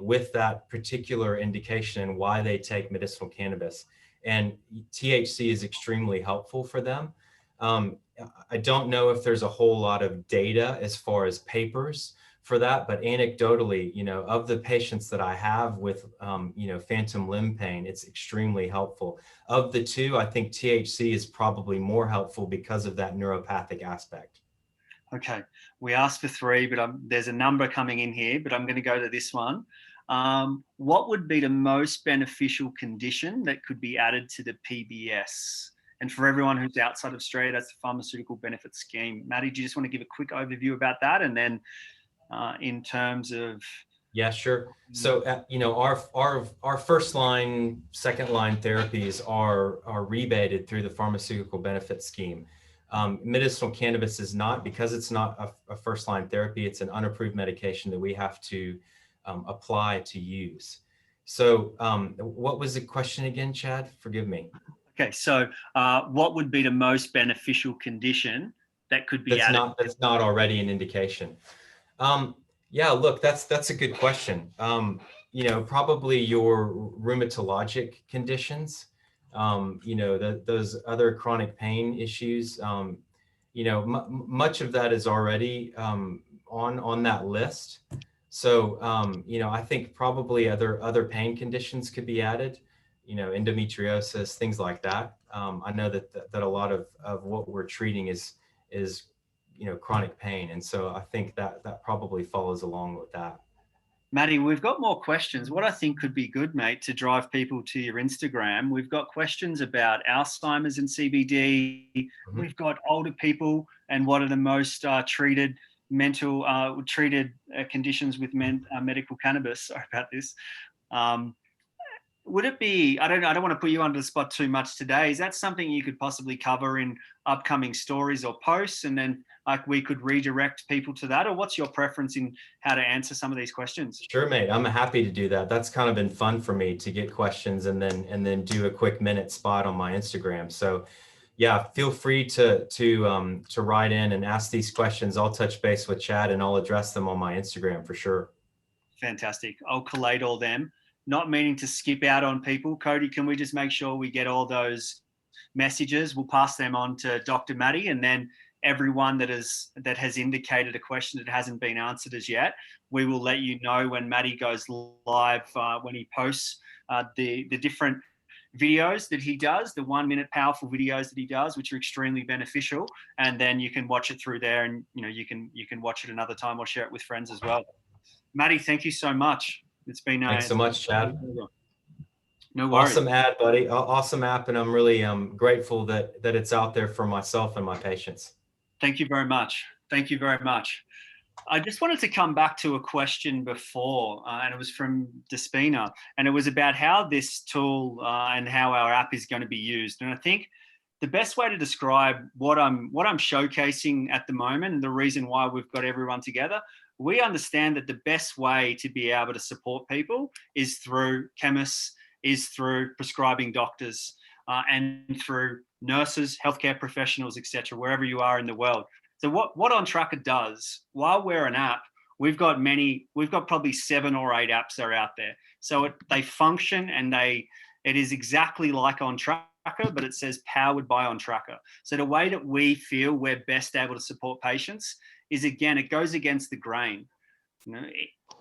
with that particular indication and why they take medicinal cannabis, and THC is extremely helpful for them. I don't know if there's a whole lot of data as far as papers for that, but anecdotally, of the patients that I have with, phantom limb pain, it's extremely helpful. Of the two, I think THC is probably more helpful because of that neuropathic aspect. Okay, we asked for three, but there's a number coming in here, but I'm going to go to this one. What would be the most beneficial condition that could be added to the PBS? And for everyone who's outside of Australia, that's the Pharmaceutical Benefit Scheme. Matty, do you just want to give a quick overview about that? And then in terms of... Yeah, sure. So, our first line, second line therapies are rebated through the Pharmaceutical Benefit Scheme. Medicinal cannabis is not, because it's not a first line therapy, it's an unapproved medication that we have to apply to use. So what was the question again, Chad? Forgive me. Okay, so what would be the most beneficial condition that could be added? That's not already an indication. Yeah, look, that's a good question. Probably your rheumatologic conditions, those other chronic pain issues, much of that is already on that list. So, I think probably other pain conditions could be added, endometriosis, things like that. I know that a lot of what we're treating is chronic pain. And so I think that probably follows along with that. Matty, we've got more questions. What I think could be good, mate, to drive people to your Instagram, we've got questions about Alzheimer's and CBD. Mm-hmm. We've got older people and what are the most treated conditions with medical cannabis. Sorry about this. Would it be, I don't want to put you under the spot too much today. Is that something you could possibly cover in upcoming stories or posts, and then we could redirect people to that? Or what's your preference in how to answer some of these questions? Sure, mate. I'm happy to do that. That's kind of been fun for me to get questions and then do a quick minute spot on my Instagram. So yeah, feel free to write in and ask these questions. I'll touch base with Chad and I'll address them on my Instagram for sure. Fantastic. I'll collate all them. Not meaning to skip out on people. Cody, can we just make sure we get all those messages? We'll pass them on to Dr. Matty, and then everyone that has indicated a question that hasn't been answered as yet, we will let you know when Matty goes live, when he posts the different videos that he does, the 1 minute powerful videos that he does, which are extremely beneficial. And then you can watch it through there, and you can watch it another time or share it with friends as well. Matty, thank you so much. It's been thanks so much, Chad. No worries. Awesome ad, buddy. Awesome app, and I'm really grateful that it's out there for myself and my patients. Thank you very much. Thank you very much. I just wanted to come back to a question before, and it was from Despina, and it was about how this tool and how our app is going to be used. And I think the best way to describe what I'm showcasing at the moment, and the reason why we've got everyone together, we understand that the best way to be able to support people is through chemists, is through prescribing doctors, and through nurses, healthcare professionals, etc., wherever you are in the world. So what Ontracka does, while we're an app, we've got probably 7 or 8 apps that are out there. So they function, and it is exactly like Ontracka, but it says powered by Ontracka. So the way that we feel we're best able to support patients is, again, it goes against the grain.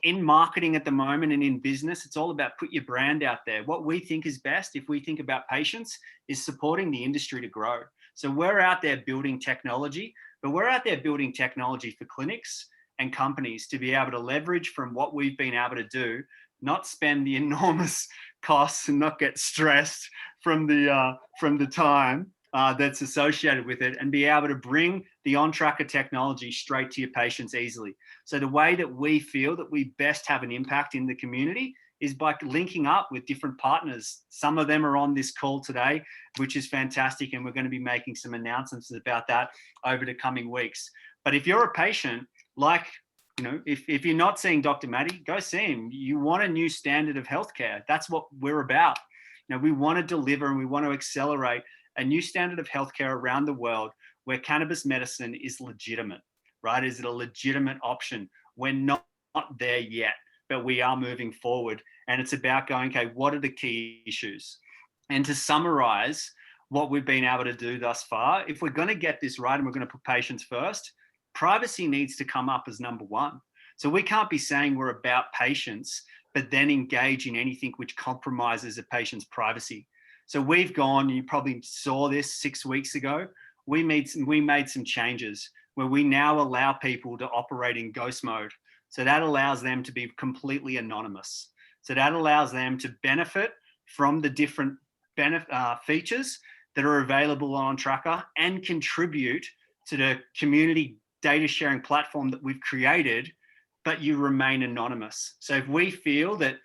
In marketing at the moment and in business, it's all about put your brand out there. What we think is best, if we think about patients, is supporting the industry to grow. So we're out there building technology, but we're out there building technology for clinics and companies to be able to leverage from what we've been able to do, not spend the enormous costs and not get stressed from the time that's associated with it, and be able to bring the Ontracka technology straight to your patients easily. So the way that we feel that we best have an impact in the community is by linking up with different partners. Some of them are on this call today, which is fantastic, and we're going to be making some announcements about that over the coming weeks. But if you're a patient, if you're not seeing Dr. Matty, go see him. You want a new standard of healthcare. That's what we're about. We want to deliver, and we want to accelerate a new standard of healthcare around the world where cannabis medicine is legitimate, right? Is it a legitimate option? We're not there yet, but we are moving forward. And it's about going, okay, what are the key issues? And to summarize what we've been able to do thus far, if we're going to get this right and we're going to put patients first, privacy needs to come up as number one. So we can't be saying we're about patients, but then engage in anything which compromises a patient's privacy. So we've gone, you probably saw this 6 weeks ago, we made some changes where we now allow people to operate in ghost mode. So that allows them to be completely anonymous. So that allows them to benefit from the different features that are available on Ontracka and contribute to the community data sharing platform that we've created, but you remain anonymous. So if we feel that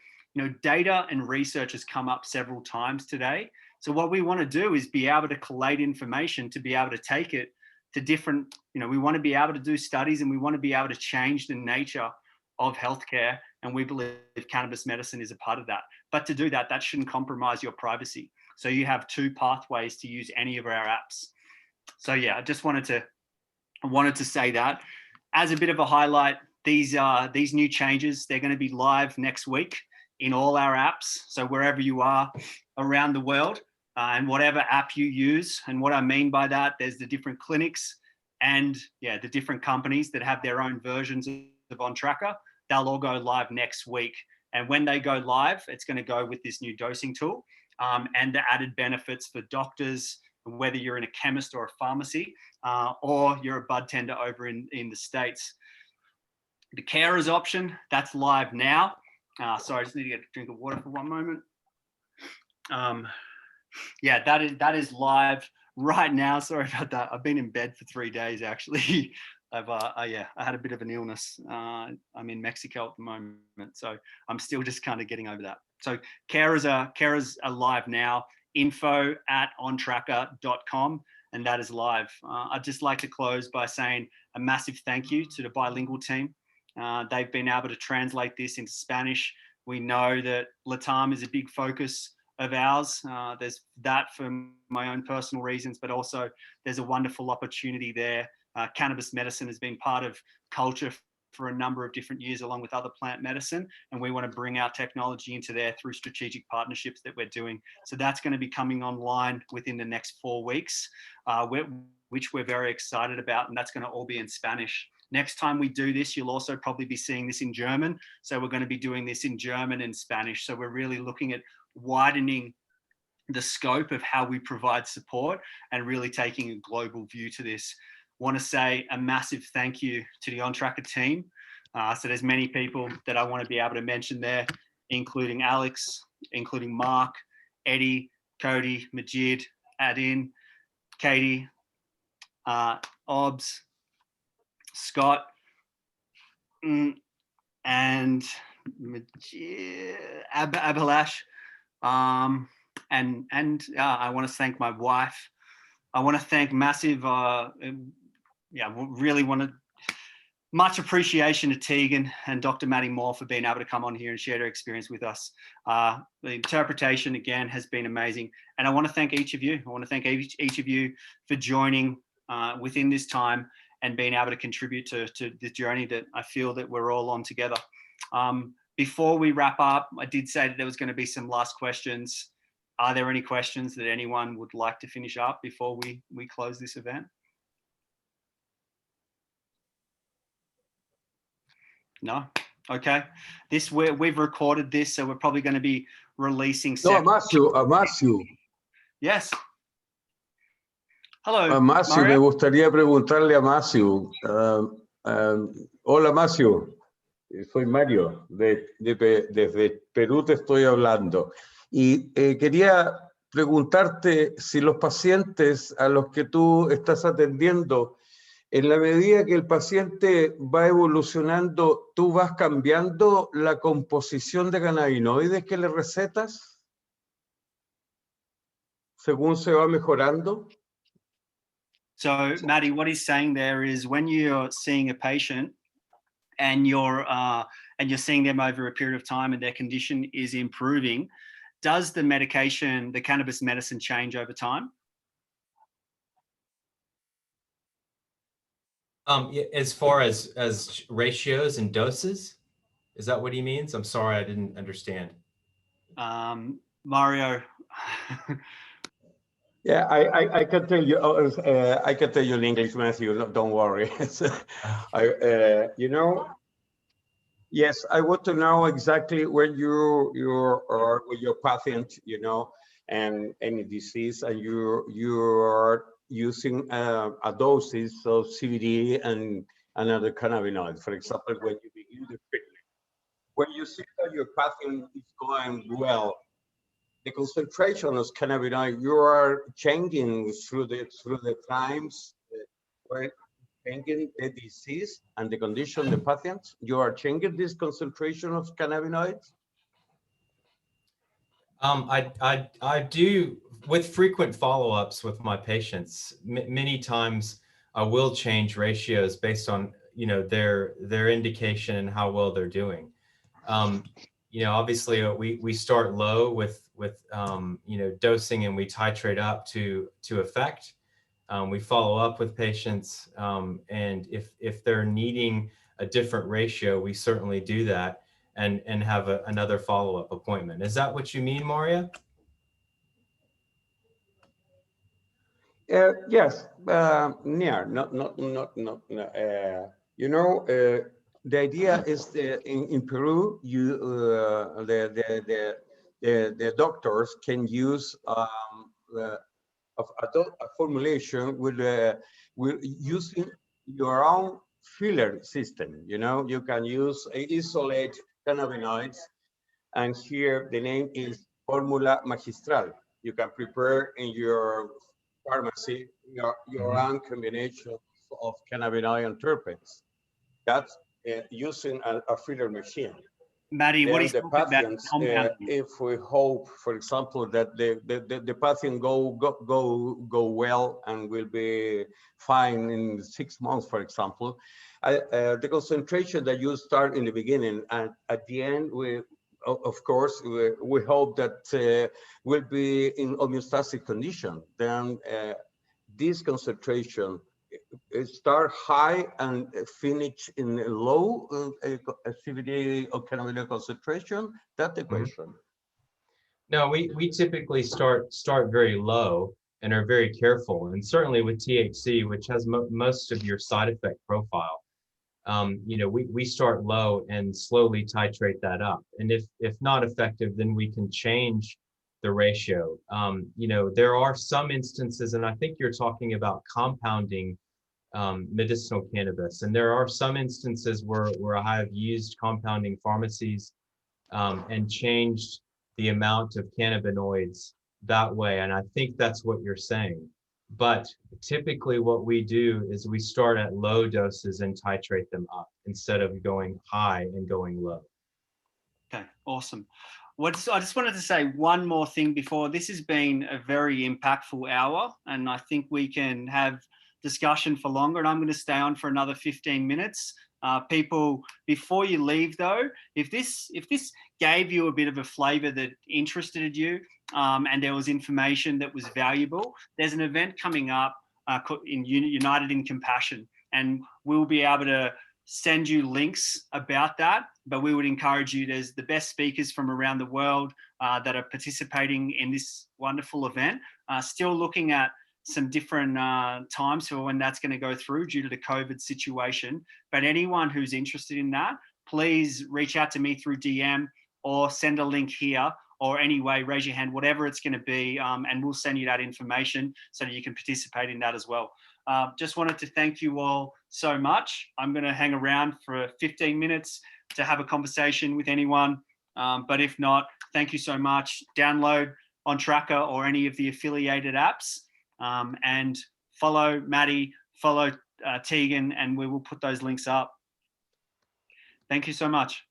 data and research has come up several times today. So what we want to do is be able to collate information to be able to take it to different, we want to be able to do studies, and we want to be able to change the nature of healthcare. And we believe cannabis medicine is a part of that. But to do that, that shouldn't compromise your privacy. So you have 2 pathways to use any of our apps. So yeah, I just wanted to say that as a bit of a highlight. these new changes, they're going to be live next week in all our apps. So wherever you are around the world, and whatever app you use. And what I mean by that, there's the different clinics and the different companies that have their own versions of Ontracka. They'll all go live next week. And when they go live, it's going to go with this new dosing tool and the added benefits for doctors, whether you're in a chemist or a pharmacy, or you're a bud tender over in the States. The carers option, that's live now. Sorry, I just need to get a drink of water for one moment. That is live right now. Sorry about that. I've been in bed for 3 days actually. I had a bit of an illness. I'm in Mexico at the moment, so I'm still just kind of getting over that. So carers are live now. info@ontracka.com, and that is live. I'd just like to close by saying a massive thank you to the bilingual team. They've been able to translate this into Spanish. We know that Latam is a big focus of ours. There's that for my own personal reasons, but also there's a wonderful opportunity there. Cannabis medicine has been part of culture for a number of different years, along with other plant medicine, and we want to bring our technology into there through strategic partnerships that we're doing. So that's going to be coming online within the next 4 weeks, which we're very excited about, and that's going to all be in Spanish. Next time we do this, you'll also probably be seeing this in German. So we're going to be doing this in German and Spanish. So we're really looking at widening the scope of how we provide support and really taking a global view to this. Want to say a massive thank you to the Ontracka team. So there's many people that I want to be able to mention there, including Alex, including Mark, Eddie, Cody, Majid, Adin, Katie, Obs, Scott, and Abhilash. And I want to thank my wife. I want to thank massive, really want to, much appreciation to Tegan and Dr. Matty Moore for being able to come on here and share their experience with us. The interpretation, again, has been amazing. And I want to thank each of you. I want to thank each of you for joining within this time and being able to contribute to the journey that I feel that we're all on together. Before we wrap up, I did say that there was going to be some last questions. Are there any questions that anyone would like to finish up before we close this event? No? Okay. We've recorded this, so we're probably going to be releasing. No, Amasio. Yes. Hello, Amasio, me gustaría preguntarle a Amasio. Hola, Amasio. Soy Mario, desde Perú te estoy hablando. Y quería preguntarte si los pacientes a los que tú estás atendiendo, en la medida que el paciente va evolucionando, ¿tú vas cambiando la composición de cannabinoides que le recetas según se va mejorando? So, Matty, what he's saying there is when you're seeing a patient and you're seeing them over a period of time and their condition is improving, does the medication, the cannabis medicine, change over time? As far as ratios and doses, is that what he means? I'm sorry, I didn't understand. Mario. Yeah, I can tell you. I can tell you in English, Matthew. No, don't worry. Yes, I want to know exactly where you are with your patient, and any disease, and you are using a dosage of CBD and another cannabinoid. For example, when you begin the treatment, when you see that your patient is going well, the concentration of cannabinoid, you are changing through the times, where changing the disease and the condition of the patient, you are changing this concentration of cannabinoids? I do, with frequent follow-ups with my patients, many times I will change ratios based on, their indication and how well they're doing. Obviously we start low with dosing, and we titrate up to effect. We follow up with patients, and if they're needing a different ratio, we certainly do that and have another follow-up appointment. Is that what you mean, Maria? Yes, yeah, you know, the idea is that in Peru, you the doctors can use a formulation with using your own filler system. You know, you can use isolate cannabinoids, and here the name is Formula Magistral. You can prepare in your pharmacy your own combination of cannabinoid and terpenes. That's using a filler machine. Matty, what Then he's the talking about patients, compounding. if we hope, for example, that the patient go well and will be fine in 6 months, for example, the concentration that you start in the beginning and at the end, of course, we hope that will be in homeostatic condition. Then this concentration start high and finish in low CBD or cannabinoid concentration. That's the question. No, we typically start very low and are very careful, and certainly with THC, which has most of your side effect profile. You know, we start low and slowly titrate that up, and if not effective, then we can change the ratio. You know, there are some instances, and I think you're talking about compounding medicinal cannabis, and there are some instances where I have used compounding pharmacies and changed the amount of cannabinoids that way, and I think that's what you're saying. But typically what we do is we start at low doses and titrate them up instead of going high and going low. Okay, awesome. I just wanted to say one more thing before. This has been a very impactful hour, and I think we can have discussion for longer, and I'm going to stay on for another 15 minutes. People, before you leave though, if this gave you a bit of a flavor that interested you, and there was information that was valuable, there's an event coming up in United in Compassion, and we'll be able to send you links about that, but we would encourage you, there's the best speakers from around the world that are participating in this wonderful event. Still looking at some different times for when that's going to go through due to the COVID situation. But anyone who's interested in that, please reach out to me through DM or send a link here, or anyway, raise your hand, whatever it's going to be, and we'll send you that information so that you can participate in that as well. Just wanted to thank you all so much. I'm going to hang around for 15 minutes to have a conversation with anyone. But if not, thank you so much. Download Ontracka or any of the affiliated apps, and follow Matty, follow Tegan, and we will put those links up. Thank you so much.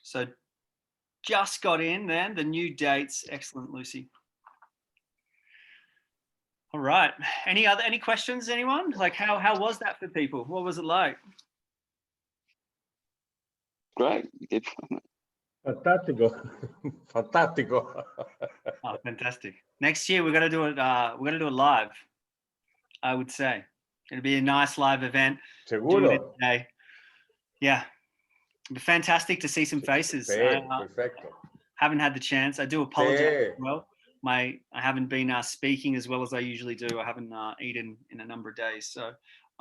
So just got in then, the new dates. Excellent, Lucy. All right. Any questions, anyone? Like how was that for people? What was it like? Great. You did. Fantastico. Fantastico. Oh, fantastic. Next year we're gonna do it live, I would say. It'll be a nice live event. Seguro. Today. Yeah. It'd be fantastic to see some faces. Perfecto. Haven't had the chance. I do apologize as well. I haven't been speaking as well as I usually do. I haven't eaten in a number of days, so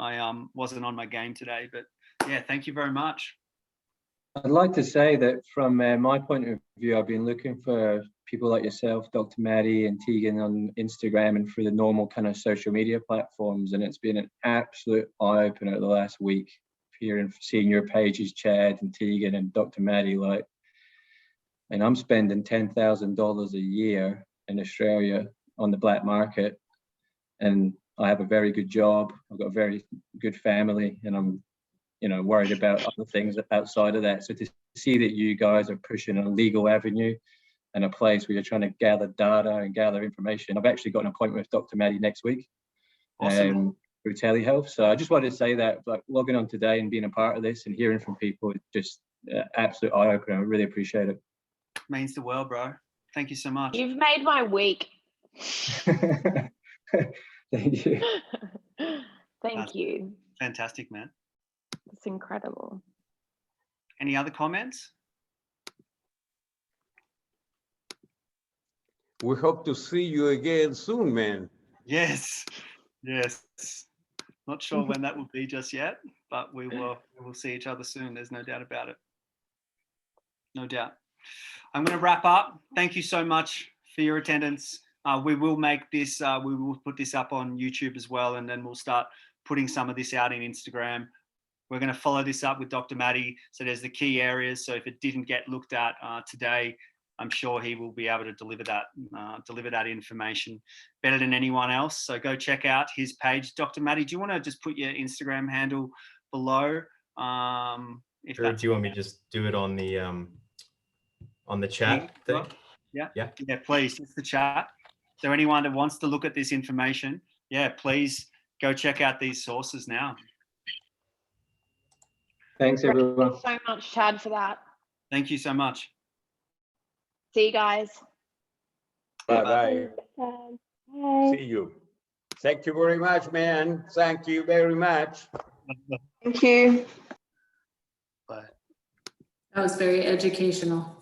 I wasn't on my game today. But yeah, thank you very much. I'd like to say that from my point of view, I've been looking for people like yourself, Dr. Matty and Tegan, on Instagram and through the normal kind of social media platforms, and it's been an absolute eye-opener the last week. Hearing, seeing your pages, Chad and Tegan and Dr. Matty, like, and I'm spending $10,000 a year in Australia on the black market, and I have a very good job. I've got a very good family, and I'm, you know, worried about other things outside of that. So to see that you guys are pushing a legal avenue and a place where you're trying to gather data and gather information. I've actually got an appointment with Dr. Matty next week. Awesome. Through telehealth. So I just wanted to say that, like, logging on today and being a part of this and hearing from people is just absolute eye-opener. I really appreciate it. Means the world, bro. Thank you so much. You've made my week. Thank you. Thank you. Fantastic, man. It's incredible. Any other comments? We hope to see you again soon, man. Yes, yes. Not sure when that will be just yet, but we will see each other soon. There's no doubt about it. No doubt. I'm going to wrap up. Thank you so much for your attendance. We will make this, we will put this up on YouTube as well, and then we'll start putting some of this out in Instagram. We're going to follow this up with Dr. Matty. So there's the key areas. So if it didn't get looked at today, I'm sure he will be able to deliver that information better than anyone else. So go check out his page. Dr. Matty, do you want to just put your Instagram handle below? If Or do you want me to just do it on the chat thing? Yeah, please. It's the chat. So anyone that wants to look at this information, please go check out these sources now. Thanks, everyone. Thanks so much, Chad, for that. Thank you so much. See you guys. Bye-bye. See you. Thank you very much, man. Thank you very much. Thank you. Bye. That was very educational.